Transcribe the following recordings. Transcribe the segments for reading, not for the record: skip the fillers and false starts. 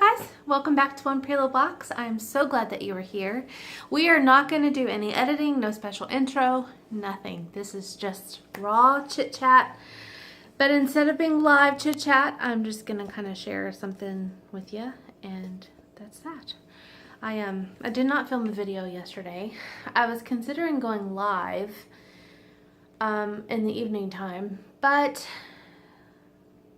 guys, welcome back to One Pretty Little Box. I'm so glad that you are here. We are not going to do any editing, no special intro, nothing. This is just raw chit chat. But instead of being live chit chat, I'm just going to kind of share something with you, and that's that. I did not film the video yesterday. I was considering going live in the evening time, but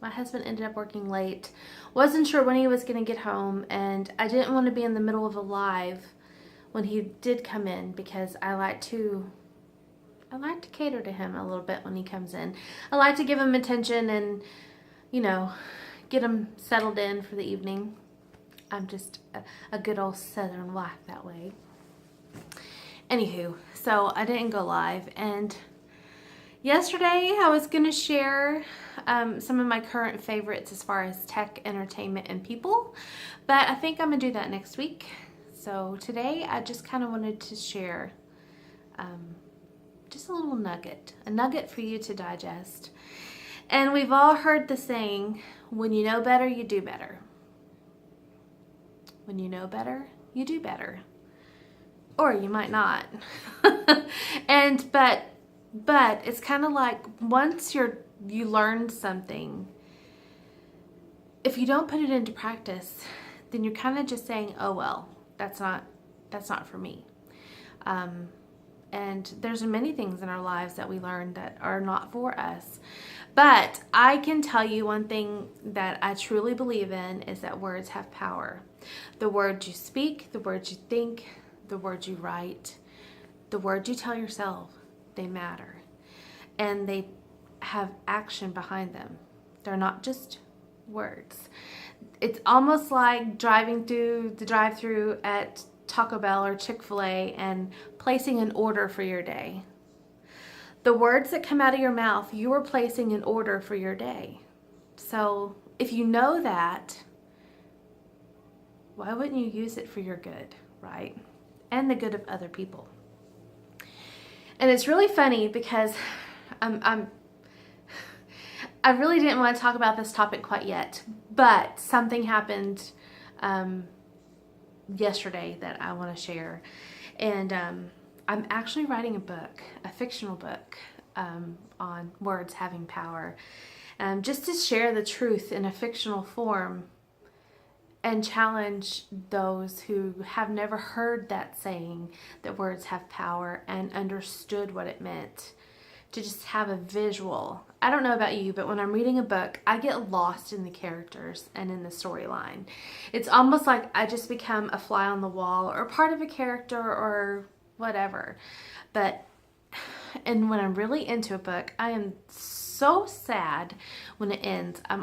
my husband ended up working late. Wasn't sure when he was going to get home, and I didn't want to be in the middle of a live when he did come in, because I like to cater to him a little bit when he comes in. I like to give him attention and, you know, get him settled in for the evening. I'm just a good old Southern wife that way. Anywho, so I didn't go live, and yesterday I was going to share some of my current favorites as far as tech, entertainment, and people, but I think I'm going to do that next week. So today I just kind of wanted to share just a little nugget, a nugget for you to digest. And we've all heard the saying, when you know better, you do better. When you know better, you do better. Or you might not. But it's kind of like, once you learn something, if you don't put it into practice, then you're kind of just saying, oh well, that's not for me. And there's many things in our lives that we learn that are not for us. But I can tell you one thing that I truly believe in is that words have power. The words you speak, the words you think, the words you write, the words you tell yourself, they matter. And they have action behind them. They're not just words. It's almost like driving through the drive-thru at Taco Bell or Chick-fil-A and placing an order for your day. The words that come out of your mouth, you are placing an order for your day. So if you know that, why wouldn't you use it for your good, right? And the good of other people. And it's really funny because I really didn't want to talk about this topic quite yet, but something happened yesterday that I want to share. And I'm actually writing a book, a fictional book, on words having power, just to share the truth in a fictional form and challenge those who have never heard that saying, that words have power, and understood what it meant, to just have a visual. I don't know about you, but when I'm reading a book, I get lost in the characters and in the storyline. It's almost like I just become a fly on the wall or part of a character or whatever. And when I'm really into a book, I am so sad when it ends. I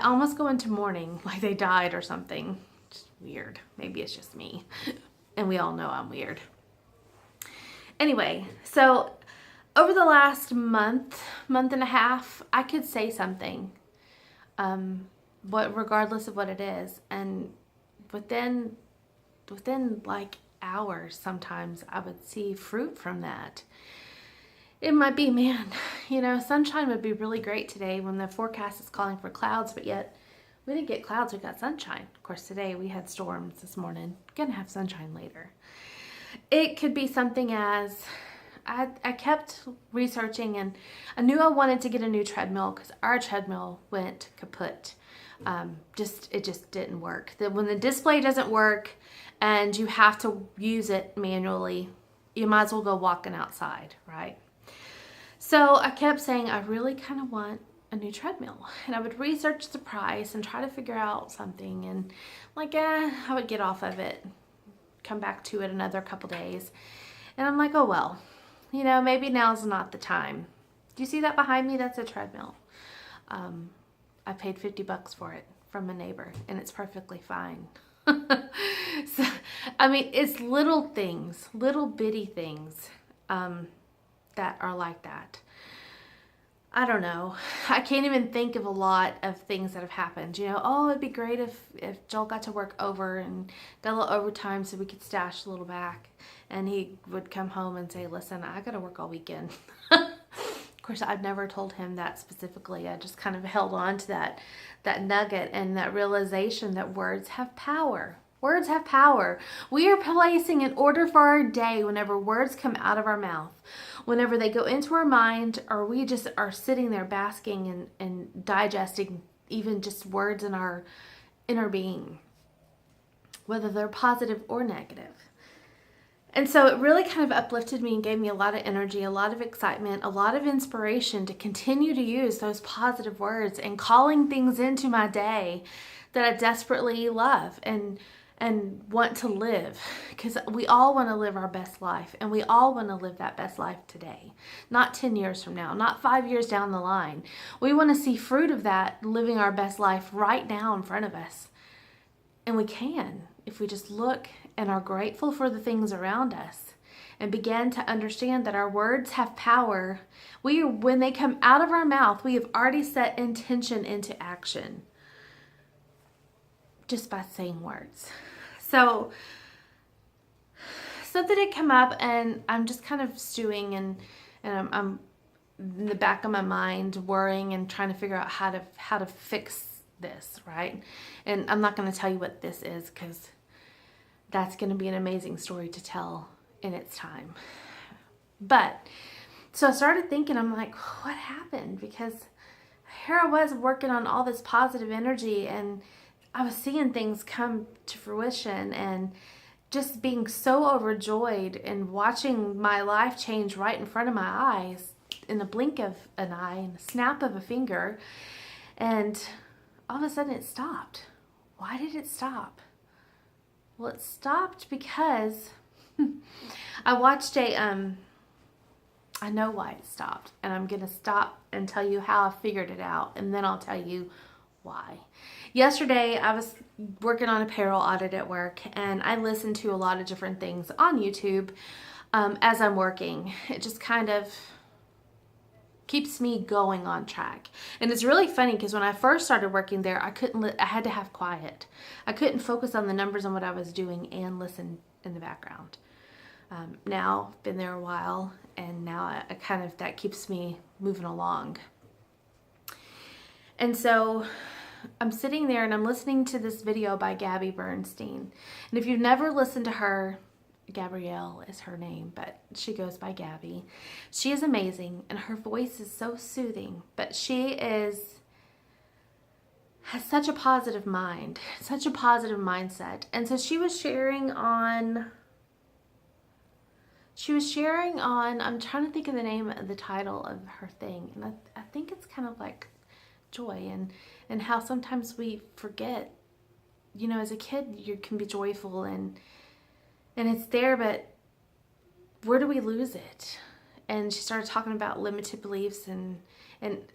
almost go into mourning, like they died or something. Just weird. Maybe it's just me. And we all know I'm weird. Anyway, so over the last month and a half, I could say something, regardless of what it is, and within like hours, sometimes I would see fruit from that. It might be, man, you know, sunshine would be really great today when the forecast is calling for clouds, but yet we didn't get clouds, we got sunshine. Of course, today we had storms this morning. Gonna have sunshine later. It could be something as, I kept researching, and I knew I wanted to get a new treadmill because our treadmill went kaput. It just didn't work. When the display doesn't work and you have to use it manually, you might as well go walking outside, right? So I kept saying, I really kind of want a new treadmill, and I would research the price and try to figure out something, and like, I would get off of it, come back to it another couple days, and I'm like, oh well, you know, maybe now's not the time. Do you see that behind me? That's a treadmill. I paid $50 for it from a neighbor, and it's perfectly fine. So, I mean, it's little things, little bitty things that are like that. I don't know. I can't even think of a lot of things that have happened. You know, oh, it'd be great if Joel got to work over and got a little overtime so we could stash a little back. And he would come home and say, listen, I got to work all weekend. Of course, I've never told him that specifically. I just kind of held on to that nugget and that realization that words have power. Words have power. We are placing an order for our day whenever words come out of our mouth, whenever they go into our mind, or we just are sitting there basking and digesting even just words in our inner being, whether they're positive or negative. And so it really kind of uplifted me and gave me a lot of energy, a lot of excitement, a lot of inspiration to continue to use those positive words and calling things into my day that I desperately love and want to live, because we all want to live our best life, and we all want to live that best life today, not 10 years from now, not 5 years down the line. We want to see fruit of that, living our best life right now in front of us. And we can, if we just look and are grateful for the things around us and begin to understand that our words have power. When they come out of our mouth, we have already set intention into action just by saying words. So something had come up, and I'm just kind of stewing, and I'm in the back of my mind worrying and trying to figure out how to fix this, right? And I'm not going to tell you what this is, because that's going to be an amazing story to tell in its time. But so I started thinking, I'm like, what happened? Because here I was working on all this positive energy, and I was seeing things come to fruition and just being so overjoyed and watching my life change right in front of my eyes in the blink of an eye, in a snap of a finger. And all of a sudden it stopped. Why did it stop? Well, it stopped because I watched I know why it stopped, and I'm going to stop and tell you how I figured it out, and then I'll tell you why. Yesterday, I was working on a payroll audit at work, and I listen to a lot of different things on YouTube as I'm working. It just kind of keeps me going on track. And it's really funny because when I first started working there, I had to have quiet. I couldn't focus on the numbers and what I was doing and listen in the background. Now, I've been there a while, and now I kind of, that keeps me moving along. And so I'm sitting there and I'm listening to this video by Gabby Bernstein. And if you've never listened to her, Gabrielle is her name, but she goes by Gabby. She is amazing, and her voice is so soothing, but has such a positive mind, such a positive mindset. And so she was sharing on, I'm trying to think of the name of the title of her thing, and I think it's kind of like joy, and how sometimes we forget, you know, as a kid you can be joyful and it's there, but where do we lose it? And she started talking about limited beliefs, and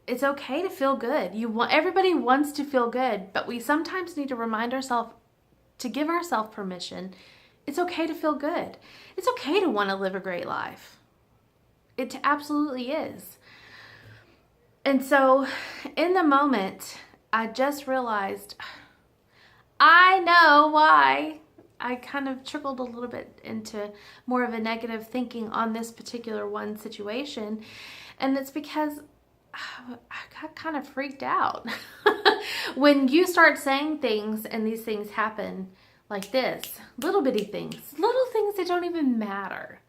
it's okay to feel good. Everybody wants to feel good, but we sometimes need to remind ourselves to give ourselves permission. It's okay to feel good. It's okay to want to live a great life. It absolutely is. And so in the moment, I just realized I know why I kind of trickled a little bit into more of a negative thinking on this particular one situation. And it's because I got kind of freaked out. When you start saying things and these things happen like this, little bitty things, little things that don't even matter,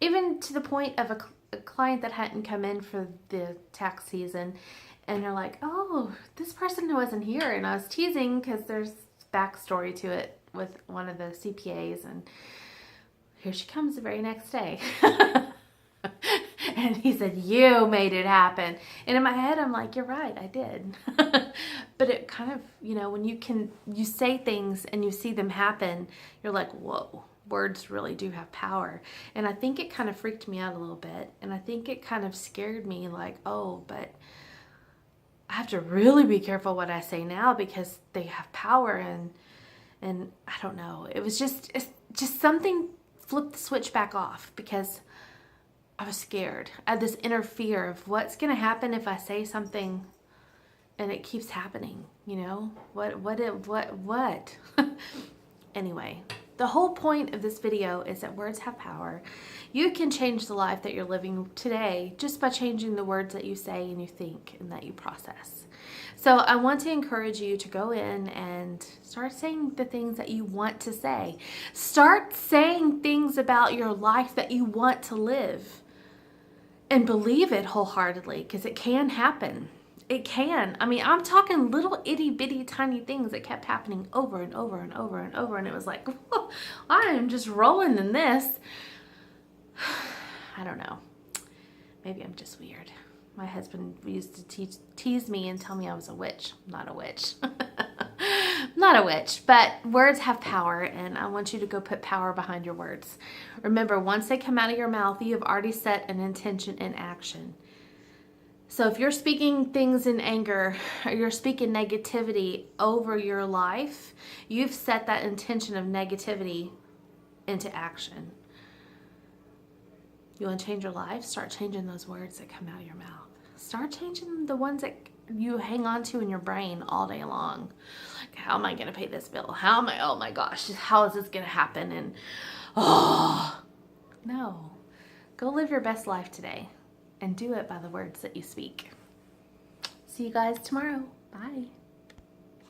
even to the point of a client that hadn't come in for the tax season, and they're like, oh, this person wasn't here. And I was teasing because there's backstory to it with one of the CPAs, and here she comes the very next day. And he said, you made it happen. And in my head, I'm like, you're right, I did. But it kind of, you know, when you say things and you see them happen, you're like, whoa, words really do have power. And I think it kind of freaked me out a little bit. And I think it kind of scared me, like, oh, but I have to really be careful what I say now because they have power. And I don't know. It was just something flipped the switch back off because I was scared. I had this inner fear of what's going to happen if I say something and it keeps happening, you know? What? Anyway, The whole point of this video is that words have power. You can change the life that you're living today just by changing the words that you say and you think and that you process. So I want to encourage you to go in and start saying the things that you want to say. Start saying things about your life that you want to live. And believe it wholeheartedly, because it can happen. It can. I mean, I'm talking little itty bitty tiny things that kept happening over and over and over and over. And it was like, whoa, I am just rolling in this. I don't know. Maybe I'm just weird. My husband used to tease me and tell me I was a witch. I'm not a witch. Not a witch, but words have power, and I want you to go put power behind your words. Remember, once they come out of your mouth, you have already set an intention in action. So if you're speaking things in anger or you're speaking negativity over your life, you've set that intention of negativity into action. You want to change your life? Start changing those words that come out of your mouth. Start changing the ones that you hang on to in your brain all day long. Like, how am I going to pay this bill? Oh my gosh, how is this going to happen? And, no. Go live your best life today and do it by the words that you speak. See you guys tomorrow. Bye.